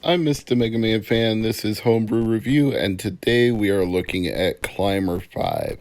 I'm Mr. MegaManFan. This is Homebrew Review, and today we are looking at Climber 5.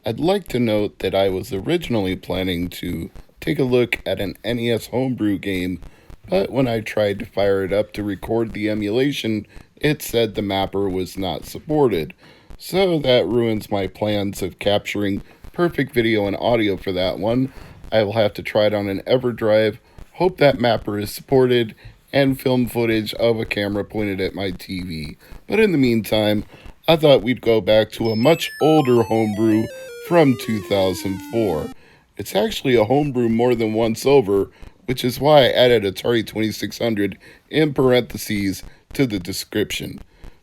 I'd like to note that I was originally planning to take a look at an NES Homebrew game, but when I tried to fire it up to record the emulation, it said the mapper was not supported. So that ruins my plans of capturing perfect video and audio for that one. I will have to try it on an EverDrive, hope that mapper is supported, and film footage of a camera pointed at my TV. But in the meantime, I thought we'd go back to a much older homebrew from 2004. It's actually a homebrew more than once over, which is why I added Atari 2600 in parentheses to the description.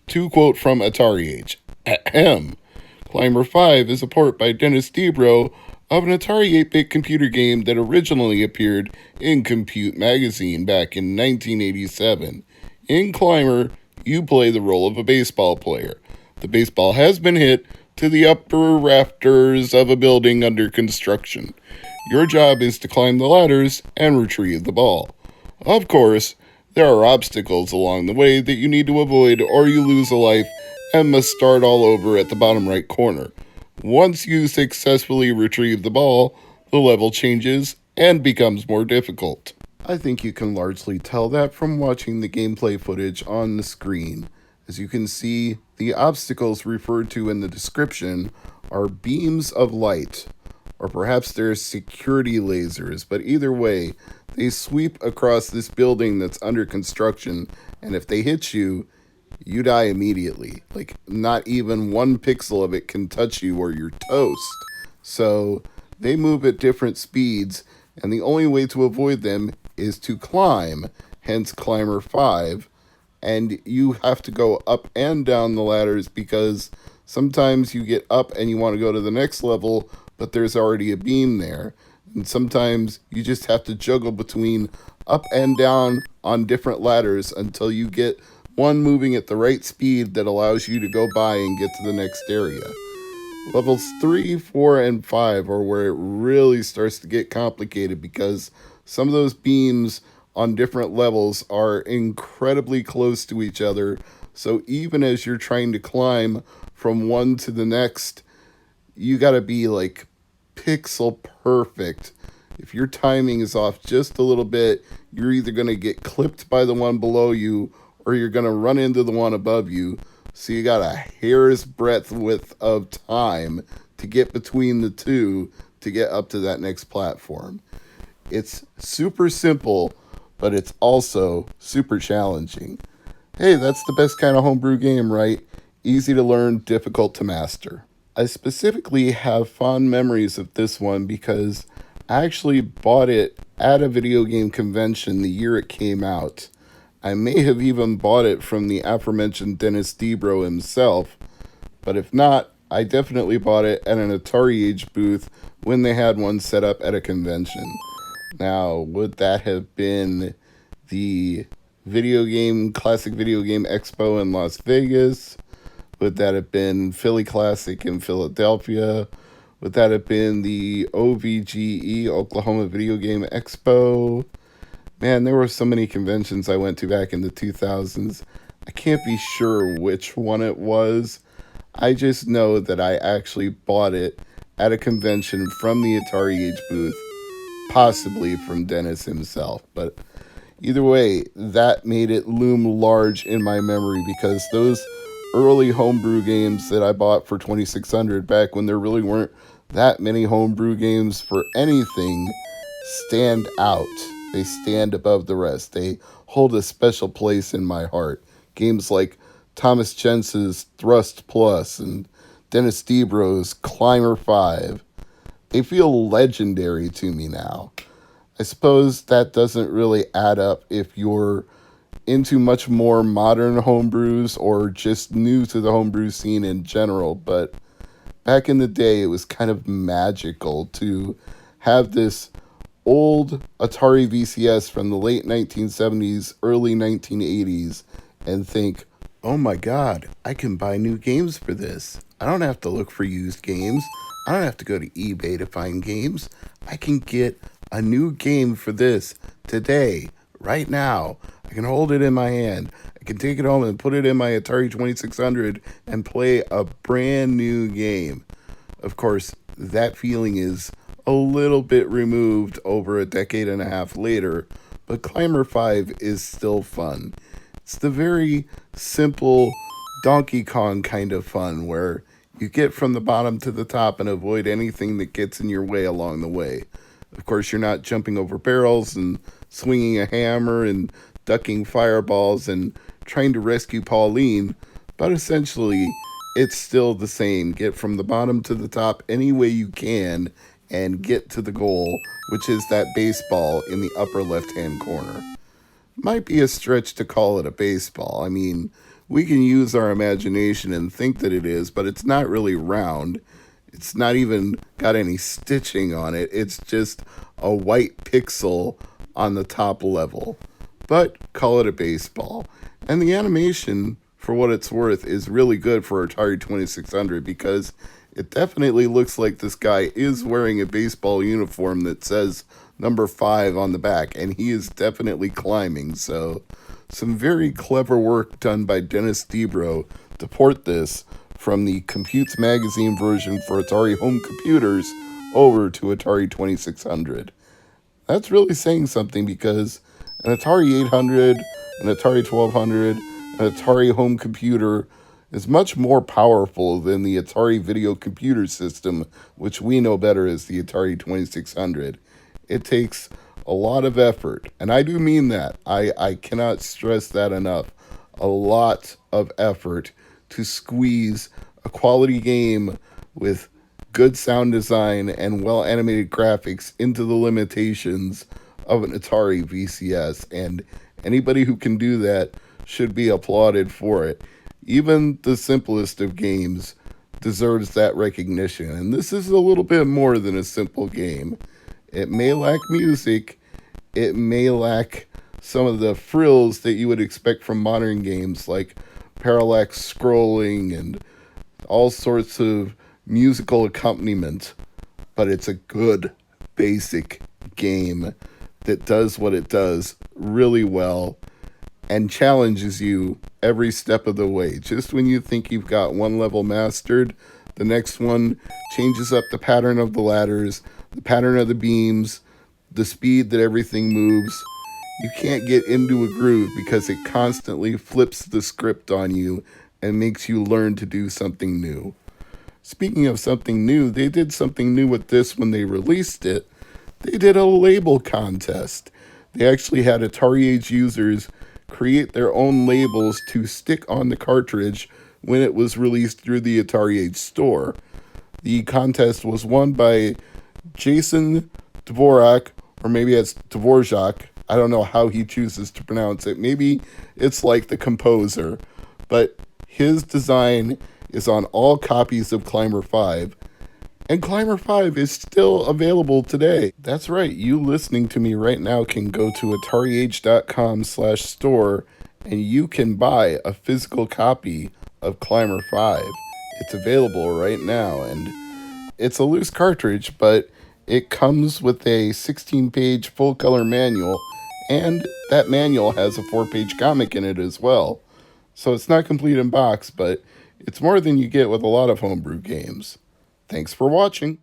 To quote from Atari Age, ahem. Climber 5 is a port by Dennis Debro of an Atari 8-bit computer game that originally appeared in Compute magazine back in 1987. In Climber, you play the role of a baseball player. The baseball has been hit to the upper rafters of a building under construction. Your job is to climb the ladders and retrieve the ball. Of course, there are obstacles along the way that you need to avoid or you lose a life and must start all over at the bottom right corner. Once you successfully retrieve the ball, the level changes and becomes more difficult. I think you can largely tell that from watching the gameplay footage on the screen. As you can see, the obstacles referred to in the description are beams of light, or perhaps they're security lasers, but either way, they sweep across this building that's under construction, and if they hit you, you die immediately. Like, not even one pixel of it can touch you or you're toast. So, they move at different speeds, and the only way to avoid them is to climb, hence Climber 5. And you have to go up and down the ladders because sometimes you get up and you want to go to the next level, but there's already a beam there. And sometimes you just have to juggle between up and down on different ladders until you get one moving at the right speed that allows you to go by and get to the next area. Levels 3, 4, and 5 are where it really starts to get complicated because some of those beams on different levels are incredibly close to each other. So even as you're trying to climb from one to the next, you gotta be like pixel perfect. If your timing is off just a little bit, you're either gonna get clipped by the one below you or you're gonna run into the one above you. So you got a hair's breadth width of time to get between the two to get up to that next platform. It's super simple, but it's also super challenging. Hey, that's the best kind of homebrew game, right? Easy to learn, difficult to master. I specifically have fond memories of this one because I actually bought it at a video game convention the year it came out. I may have even bought it from the aforementioned Dennis Debro himself, but if not, I definitely bought it at an Atari Age booth when they had one set up at a convention. Now, would that have been the Classic Video Game Expo in Las Vegas? Would that have been Philly Classic in Philadelphia? Would that have been the OVGE, Oklahoma Video Game Expo? Man, there were so many conventions I went to back in the 2000s. I can't be sure which one it was. I just know that I actually bought it at a convention from the Atari Age booth, possibly from Dennis himself. But either way, that made it loom large in my memory because those early homebrew games that I bought for 2600 back when there really weren't that many homebrew games for anything stand out. They stand above the rest. They hold a special place in my heart. Games like Thomas Jensen's Thrust Plus and Dennis Debro's Climber 5. They feel legendary to me now. I suppose that doesn't really add up if you're into much more modern homebrews or just new to the homebrew scene in general, but back in the day it was kind of magical to have this old Atari VCS from the late 1970s, early 1980s, and think, oh my god, I can buy new games for this. I don't have to look for used games. I don't have to go to eBay to find games. I can get a new game for this today, right now. I can hold it in my hand. I can take it home and put it in my Atari 2600 and play a brand new game. Of course, that feeling is a little bit removed over a decade and a half later, but Climber 5 is still fun. It's the very simple Donkey Kong kind of fun where you get from the bottom to the top and avoid anything that gets in your way along the way. Of course, you're not jumping over barrels and swinging a hammer and ducking fireballs and trying to rescue Pauline, but essentially, it's still the same. Get from the bottom to the top any way you can and get to the goal, which is that baseball in the upper left-hand corner. Might be a stretch to call it a baseball. I mean, we can use our imagination and think that it is, but it's not really round. It's not even got any stitching on it. It's just a white pixel on the top level. But call it a baseball. And the animation, for what it's worth, is really good for Atari 2600 because it definitely looks like this guy is wearing a baseball uniform that says number 5 on the back, and he is definitely climbing. So some very clever work done by Dennis Debro to port this from the Computes magazine version for Atari home computers over to Atari 2600. That's really saying something because an Atari 800, an Atari 1200, an Atari home computer is much more powerful than the Atari video computer system, which we know better as the Atari 2600. It takes a lot of effort, and I do mean that. I cannot stress that enough. A lot of effort to squeeze a quality game with good sound design and well-animated graphics into the limitations of an Atari VCS, and anybody who can do that should be applauded for it. Even the simplest of games deserves that recognition, and this is a little bit more than a simple game. It may lack music, it may lack some of the frills that you would expect from modern games like parallax scrolling and all sorts of musical accompaniment, but it's a good basic game that does what it does really well and challenges you every step of the way. Just when you think you've got one level mastered, the next one changes up the pattern of the ladders, the pattern of the beams, the speed that everything moves. You can't get into a groove because it constantly flips the script on you and makes you learn to do something new. Speaking of something new, they did something new with this when they released it. They did a label contest. They actually had Atari Age users create their own labels to stick on the cartridge when it was released through the Atari Age store. The contest was won by Jason Dvorak, or maybe it's Dvorak. I don't know how he chooses to pronounce it. Maybe it's like the composer, but his design is on all copies of Climber 5, and Climber 5 is still available today. That's right, you listening to me right now can go to atariage.com/store and you can buy a physical copy of Climber 5. It's available right now, and it's a loose cartridge, but it comes with a 16-page full-color manual, and that manual has a 4-page comic in it as well. So it's not complete in box, but it's more than you get with a lot of homebrew games. Thanks for watching.